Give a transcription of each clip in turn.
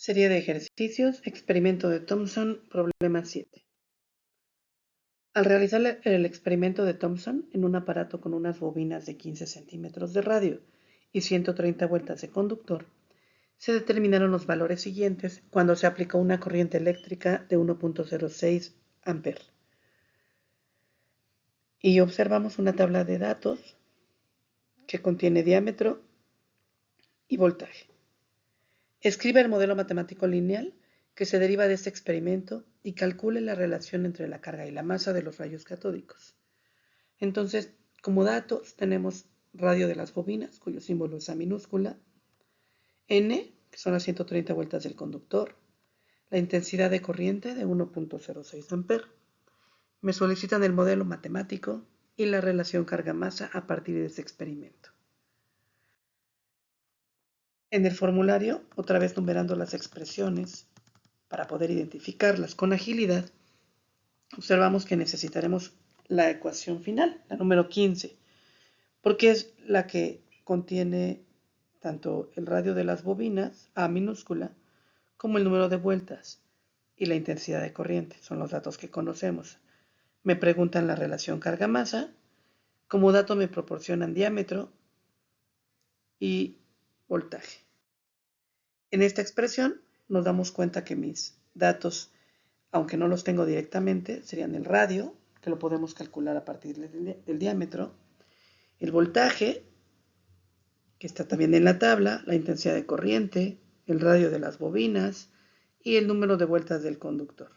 Serie de ejercicios, experimento de Thomson, problema 7. Al realizar el experimento de Thomson en un aparato con unas bobinas de 15 centímetros de radio y 130 vueltas de conductor, se determinaron los valores siguientes cuando se aplicó una corriente eléctrica de 1.06 amper. Y observamos una tabla de datos que contiene diámetro y voltaje. Escribe el modelo matemático lineal que se deriva de este experimento y calcule la relación entre la carga y la masa de los rayos catódicos. Entonces, como datos tenemos radio de las bobinas, cuyo símbolo es A minúscula, N, que son las 130 vueltas del conductor, la intensidad de corriente de 1.06 amper. Me solicitan el modelo matemático y la relación carga-masa a partir de este experimento. En el formulario, otra vez numerando las expresiones para poder identificarlas con agilidad, observamos que necesitaremos la ecuación final, la número 15, porque es la que contiene tanto el radio de las bobinas, A minúscula, como el número de vueltas y la intensidad de corriente. Son los datos que conocemos. Me preguntan la relación carga-masa. Como dato me proporcionan diámetro y voltaje. En esta expresión nos damos cuenta que mis datos, aunque no los tengo directamente, serían el radio, que lo podemos calcular a partir del diámetro, el voltaje, que está también en la tabla, la intensidad de corriente, el radio de las bobinas y el número de vueltas del conductor.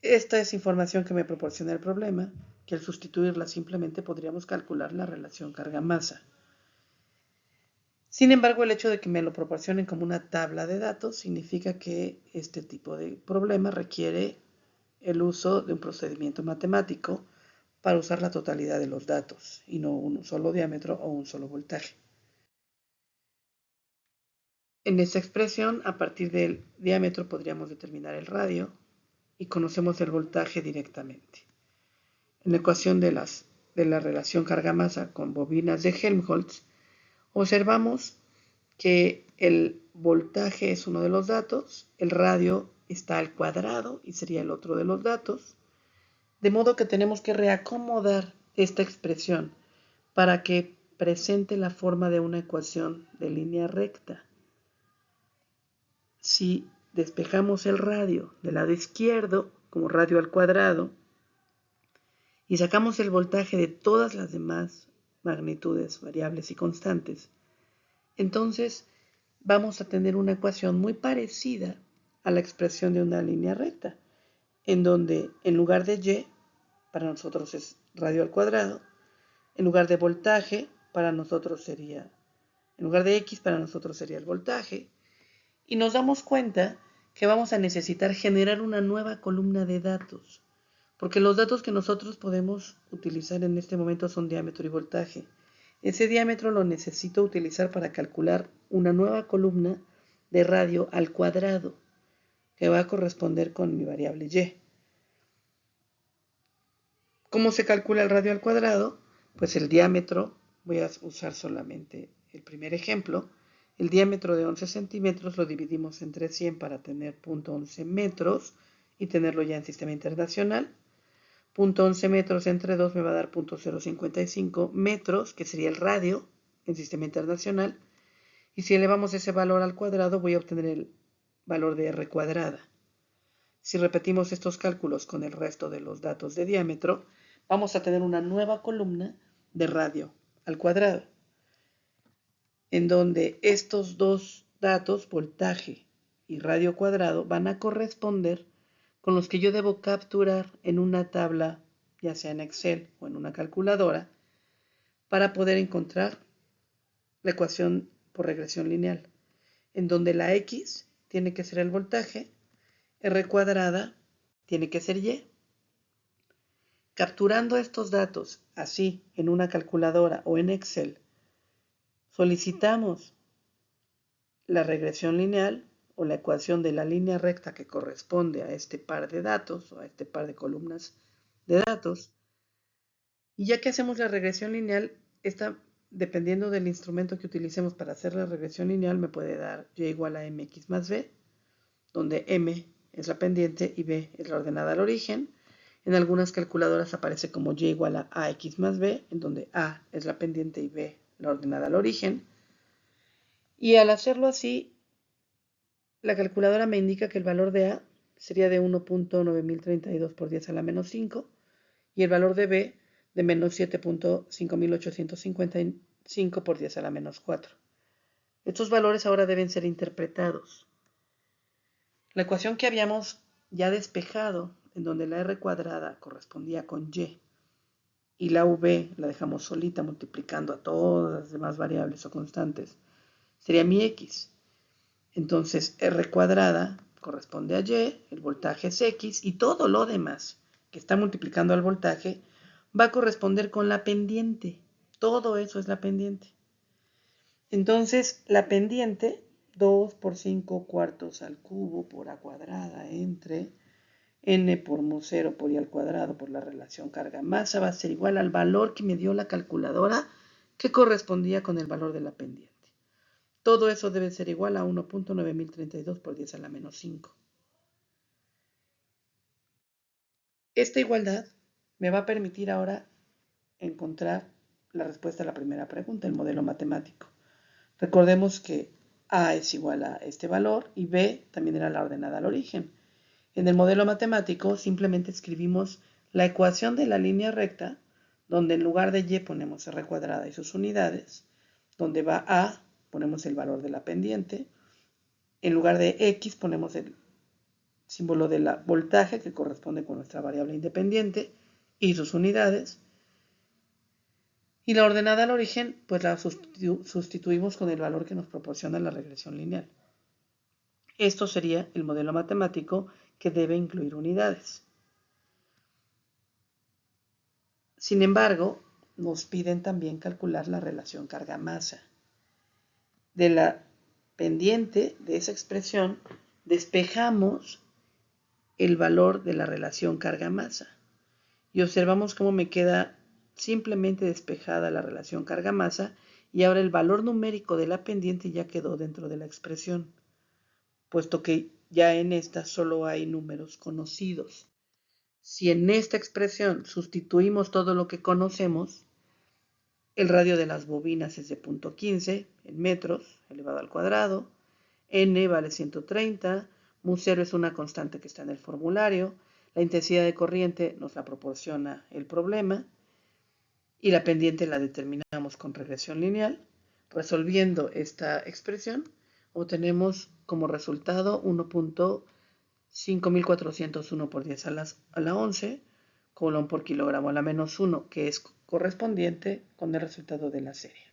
Esta es información que me proporciona el problema, que al sustituirla simplemente podríamos calcular la relación carga-masa. Sin embargo, el hecho de que me lo proporcionen como una tabla de datos significa que este tipo de problema requiere el uso de un procedimiento matemático para usar la totalidad de los datos y no un solo diámetro o un solo voltaje. En esta expresión, a partir del diámetro podríamos determinar el radio y conocemos el voltaje directamente. En la ecuación de la relación carga-masa con bobinas de Helmholtz, observamos que el voltaje es uno de los datos, el radio está al cuadrado y sería el otro de los datos, de modo que tenemos que reacomodar esta expresión para que presente la forma de una ecuación de línea recta. Si despejamos el radio del lado izquierdo como radio al cuadrado y sacamos el voltaje de todas las demás magnitudes variables y constantes, entonces vamos a tener una ecuación muy parecida a la expresión de una línea recta, en donde en lugar de Y, para nosotros es radio al cuadrado, en lugar de voltaje, para nosotros sería, en lugar de X, para nosotros sería el voltaje, y nos damos cuenta que vamos a necesitar generar una nueva columna de datos, porque los datos que nosotros podemos utilizar en este momento son diámetro y voltaje. Ese diámetro lo necesito utilizar para calcular una nueva columna de radio al cuadrado, que va a corresponder con mi variable Y. ¿Cómo se calcula el radio al cuadrado? Pues el diámetro, voy a usar solamente el primer ejemplo, el diámetro de 11 centímetros lo dividimos entre 100 para tener 0.11 metros y tenerlo ya en sistema internacional. 0.11 metros entre 2 me va a dar 0.055 metros, que sería el radio en sistema internacional. Y si elevamos ese valor al cuadrado, voy a obtener el valor de R cuadrada. Si repetimos estos cálculos con el resto de los datos de diámetro, vamos a tener una nueva columna de radio al cuadrado, en donde estos dos datos, voltaje y radio cuadrado, van a corresponder con los que yo debo capturar en una tabla, ya sea en Excel o en una calculadora, para poder encontrar la ecuación por regresión lineal, en donde la X tiene que ser el voltaje, R cuadrada tiene que ser Y. Capturando estos datos así en una calculadora o en Excel, solicitamos la regresión lineal o la ecuación de la línea recta que corresponde a este par de datos o a este par de columnas de datos. Y ya que hacemos la regresión lineal, dependiendo del instrumento que utilicemos para hacer la regresión lineal, me puede dar y igual a mx más b donde M es la pendiente y B es la ordenada al origen. En algunas calculadoras aparece como Y igual a AX más B, en donde A es la pendiente y B la ordenada al origen. Y al hacerlo así, la calculadora me indica que el valor de A sería de 1.9032 por 10 a la menos 5 y el valor de B de menos 7.5855 por 10 a la menos 4. Estos valores ahora deben ser interpretados. La ecuación que habíamos ya despejado, en donde la R cuadrada correspondía con Y y la V la dejamos solita multiplicando a todas las demás variables o constantes, sería mi X. Entonces R cuadrada corresponde a Y, el voltaje es X y todo lo demás que está multiplicando al voltaje va a corresponder con la pendiente. Todo eso es la pendiente. Entonces la pendiente, 2 por 5 cuartos al cubo por A cuadrada entre N por mu 0 por I al cuadrado por la relación carga-masa va a ser igual al valor que me dio la calculadora que correspondía con el valor de la pendiente. Todo eso debe ser igual a 1.9032 por 10 a la menos 5. Esta igualdad me va a permitir ahora encontrar la respuesta a la primera pregunta, el modelo matemático. Recordemos que A es igual a este valor y B también era la ordenada al origen. En el modelo matemático simplemente escribimos la ecuación de la línea recta, donde en lugar de Y ponemos R cuadrada y sus unidades, donde va A ponemos el valor de la pendiente, en lugar de X ponemos el símbolo del voltaje que corresponde con nuestra variable independiente y sus unidades, y la ordenada al origen pues la sustituimos con el valor que nos proporciona la regresión lineal. Esto sería el modelo matemático que debe incluir unidades. Sin embargo, nos piden también calcular la relación carga-masa. De la pendiente de esa expresión despejamos el valor de la relación carga-masa y observamos cómo me queda simplemente despejada la relación carga-masa y ahora el valor numérico de la pendiente ya quedó dentro de la expresión, puesto que ya en esta solo hay números conocidos. Si en esta expresión sustituimos todo lo que conocemos, el radio de las bobinas es de 0.15 en metros elevado al cuadrado, n vale 130, mu 0 es una constante que está en el formulario, la intensidad de corriente nos la proporciona el problema y la pendiente la determinamos con regresión lineal. Resolviendo esta expresión, obtenemos como resultado 1.5401 por 10 a la 11 coulomb por kilogramo a la menos 1, que es correspondiente con el resultado de la serie.